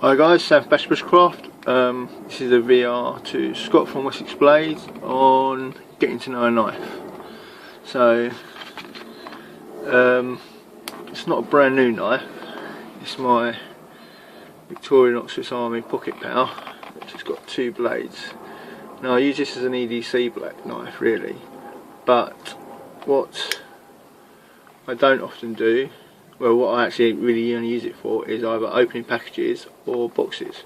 Hi guys, Sam from Blades&Bushcraft. This is a VR to Scott from Wessex Blades on getting to know a knife. So, it's not a brand new knife. It's my Victorian Swiss Army pocket power, which has got two blades. Now I use this as an EDC black knife really, but what I don't often do, well, what I actually really only use it for is either opening packages or boxes.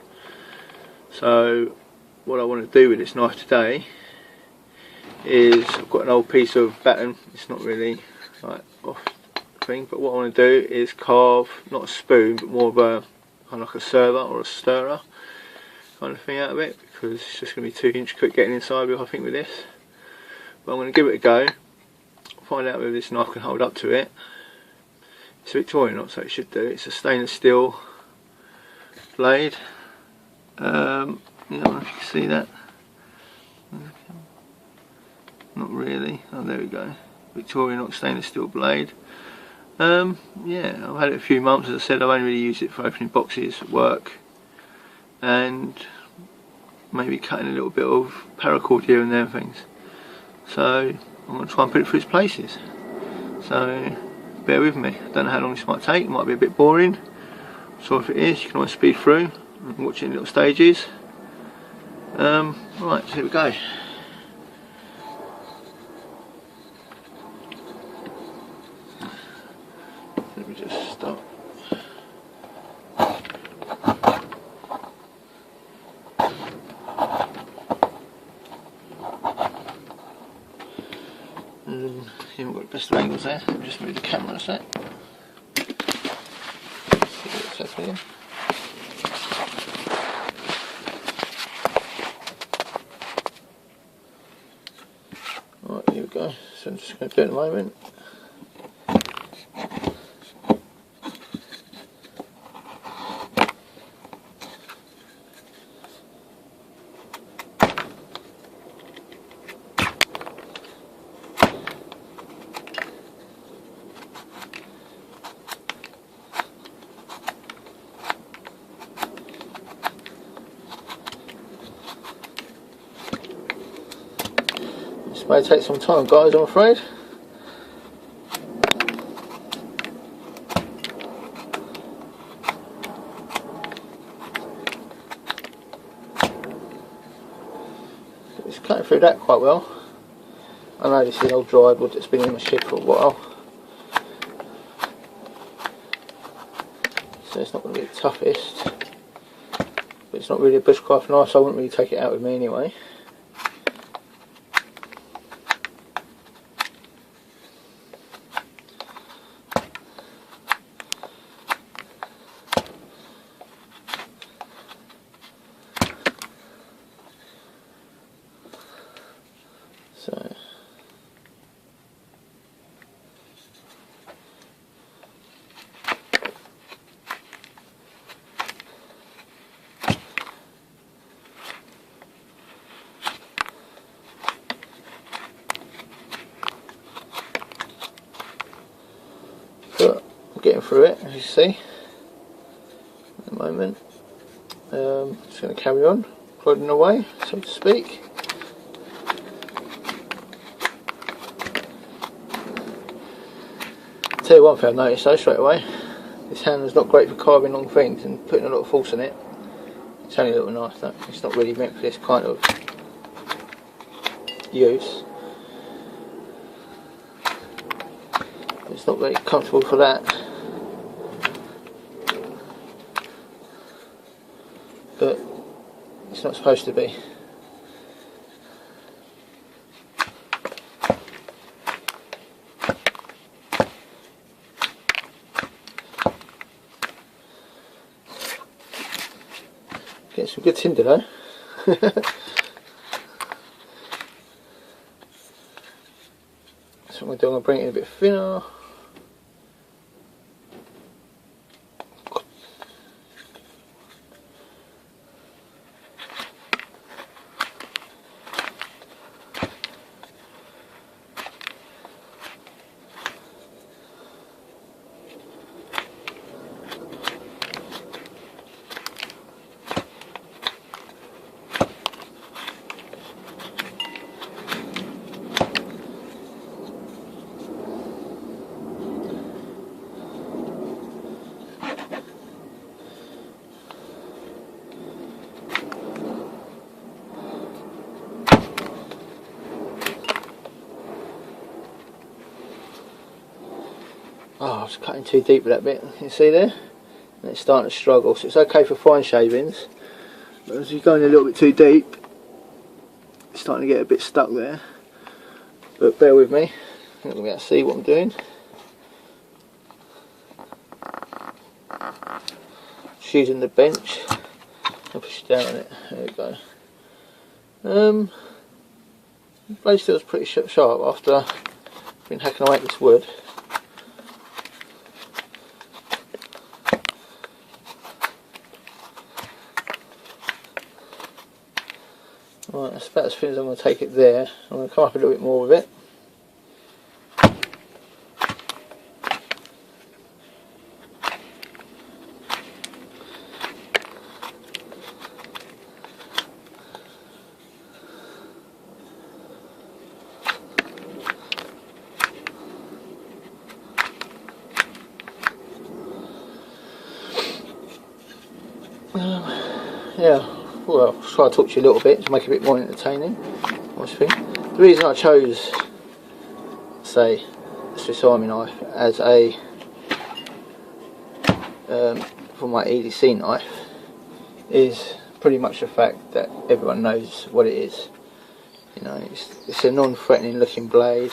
So what I want to do with this knife today is, I've got an old piece of batten, it's not really like off thing, but what I want to do is carve, not a spoon, but more of a kind of like a server or a stirrer kind of thing out of it, because it's just going to be too intricate getting inside with, I think, with this. But I'm going to give it a go, find out whether this knife can hold up to it. It's a Victorian, so it should do. It's a stainless steel blade. I don't know if you can see that. Not really. Oh, there we go. Victorian stainless steel blade. Yeah, I've had it a few months. As I said, I've only really used it for opening boxes at work and maybe cutting a little bit of paracord here and there and things. So I'm going to try and put it through its places. So bear with me. I don't know how long this might take. It might be a bit boring. So if it is, you can always speed through and watch it in little stages. Right, so here we go. Let me just start. You haven't got the best of angles there. Let me just move the camera a sec. See what's happening. Right, here we go. So I'm just going to do it in a moment. This may take some time, guys, I'm afraid. It's cutting through that quite well. I know this is old dried wood that's been in my shed for a while, so it's not going to be the toughest, but it's not really a bushcraft knife, so I wouldn't really take it out with me anyway. So but I'm getting through it, as you see at the moment. Just going to carry on plodding away, so to speak. Tell you one thing I've noticed though straight away, this handle's not great for carving long things and putting a lot of force in it. It's only a little knife though, it's not really meant for this kind of use. It's not very comfortable for that, but it's not supposed to be. Get some good tinder though. So what I'm going to do, I'm going to bring it in a bit thinner. Oh, I was cutting too deep with that bit. You see there? And it's starting to struggle. So it's okay for fine shavings, but as you're going a little bit too deep, it's starting to get a bit stuck there. But bear with me. I'm not going to be able to see what I'm doing. Just using the bench. I'll push down on it. There we go. The blade feels pretty sharp after I've been hacking away at this wood. Right, that's about as thin as I'm going to take it there. I'm going to come up a little bit more with it. Yeah, well, I'll try to talk to you a little bit to make it a bit more entertaining. The reason I chose, say, a Swiss Army knife as a for my EDC knife is pretty much the fact that everyone knows what it is. You know, it's a non-threatening looking blade.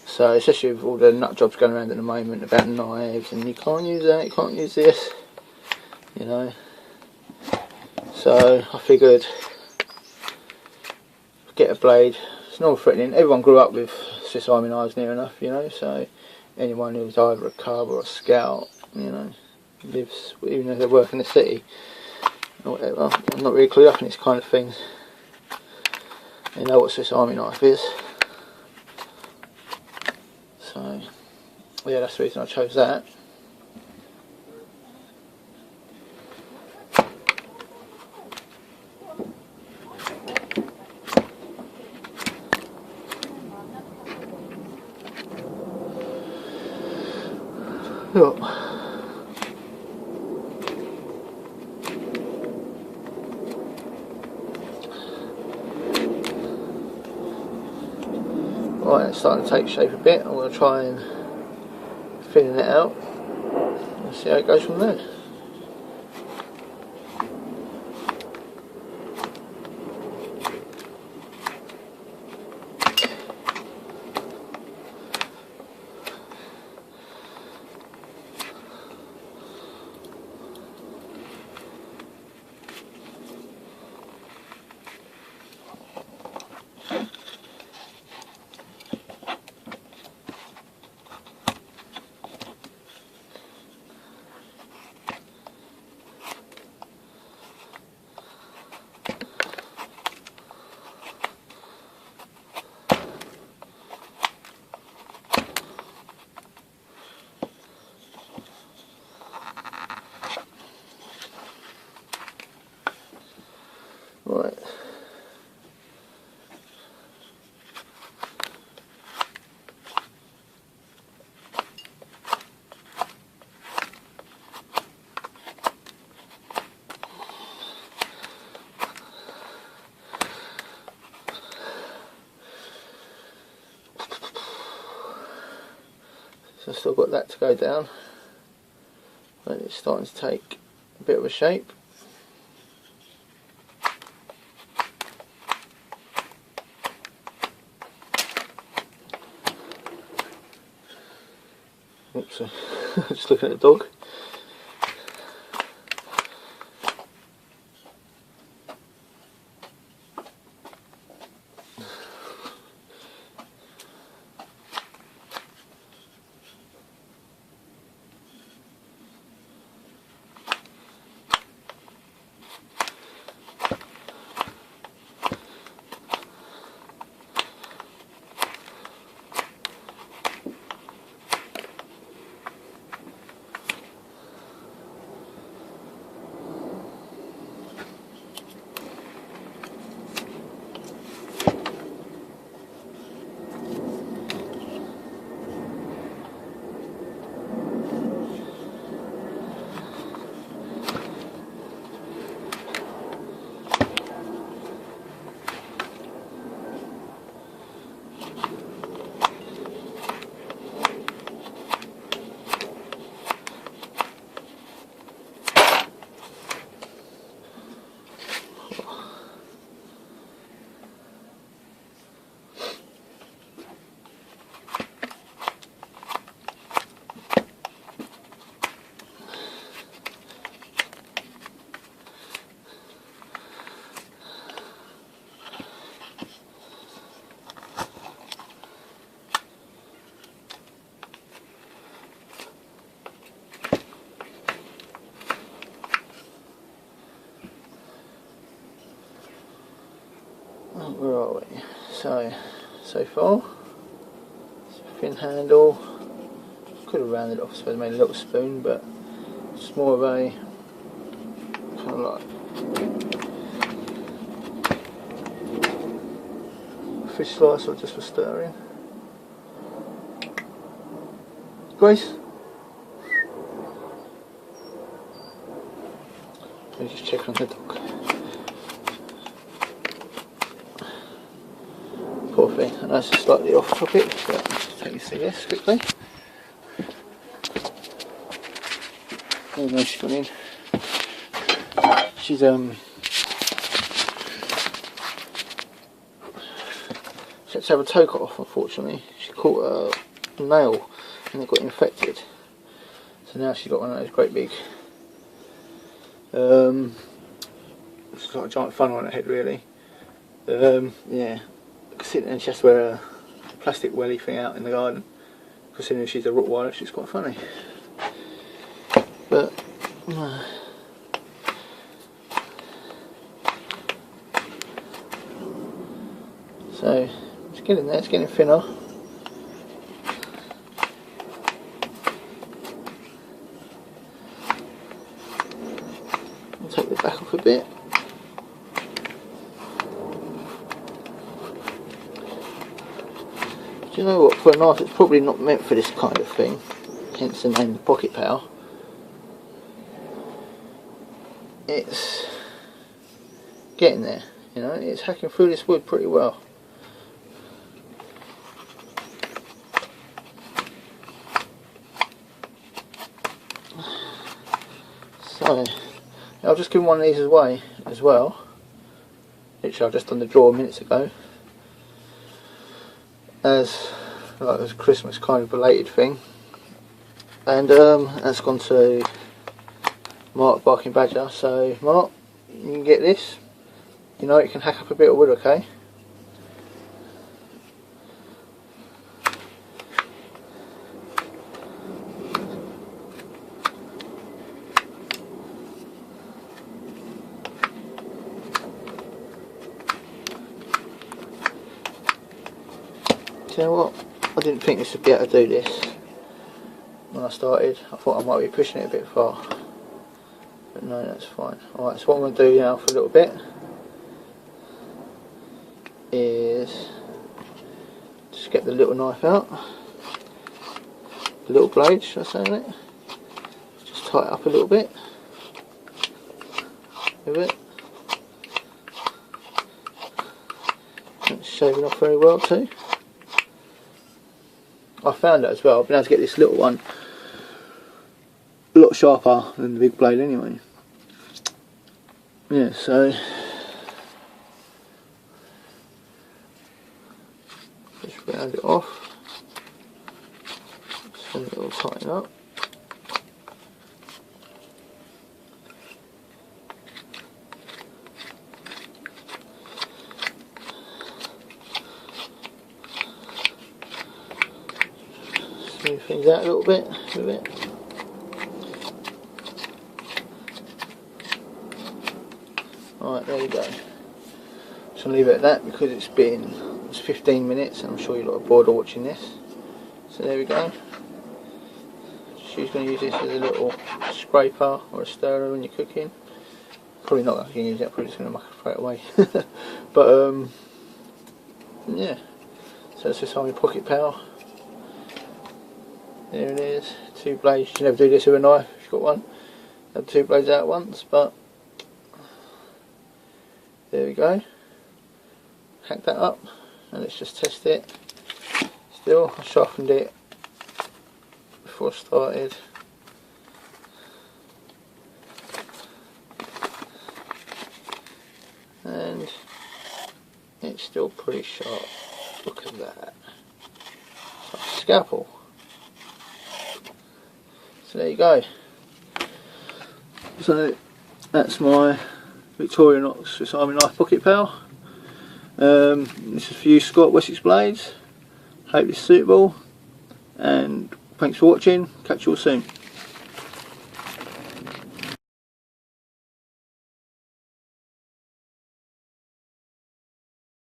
So especially with all the nut jobs going around at the moment about knives and you can't use that, you can't use this, you know. So I figured get a blade. It's non-threatening. Everyone grew up with Swiss Army knives near enough, you know. So anyone who's either a cub or a scout, you know, lives, even if they work in the city or whatever. I'm not really clued up in this kind of things. They know what Swiss Army knife is. So, yeah, that's the reason I chose that. Look. Right, it's starting to take shape a bit. I'm going to try and thin it out and see how it goes from there. Right. So I've still got that to go down, but it's starting to take a bit of a shape. Oops, just looking at the dog. Where are we? So far, it's a thin handle. Could have rounded it off, I suppose, made a little spoon, but it's more of a kind of like fish slicer just for stirring. Grace? Let me just check on the dog. Poor thing, I know it's slightly off topic, but let's take you through this quickly. Oh no, she's gone in. She's she had to have a toe cut off, unfortunately. She caught a nail and it got infected. So now she's got one of those great big it's like a giant funnel on her head, really. Yeah. And she has to wear a plastic welly thing out in the garden. Considering she's a Rottweiler, she's quite funny. But so it's getting there, it's getting thinner. I'll take the back off a bit. Do you know what, for a knife it's probably not meant for this kind of thing, hence the name, the pocket power. It's getting there, you know, it's hacking through this wood pretty well. So, I've just given one of these away as well. Literally I've just done the drawer minutes ago. As like a Christmas kind of belated thing. And that's gone to Mark Barking Badger. So Mark, you can get this. You know it can hack up a bit of wood, okay? You know what? I didn't think this would be able to do this when I started. I thought I might be pushing it a bit far, but no, that's fine. Alright, so what I'm going to do now for a little bit is just get the little knife out, the little blade, should I say on it? Just tie it up a little bit with it. It's shaving off very well too. I found it as well, I've been able to get this little one a lot sharper than the big blade anyway. Yeah, so just round it off, so it will tighten up. Smooth things out a little bit with it. Alright, there we go. Just gonna leave it at that because it's 15 minutes and I'm sure you're a lot bored of watching this. So there we go. She's going to use this as a little scraper or a stirrer when you're cooking. Probably not going to use it, probably just going to muck it straight away. But yeah, so it's just on my pocket power. There it is, 2 blades. You never do this with a knife if you've got one. Have 2 blades out at once, but there we go. Hack that up and let's just test it. Still, I sharpened it before I started. And it's still pretty sharp. Look at that. It's like a scalpel. So there you go. So that's my Victorinox Swiss Army knife pocket power. This is for you, Scott, Wessex Blades. Hope it's suitable, and thanks for watching. Catch you all soon.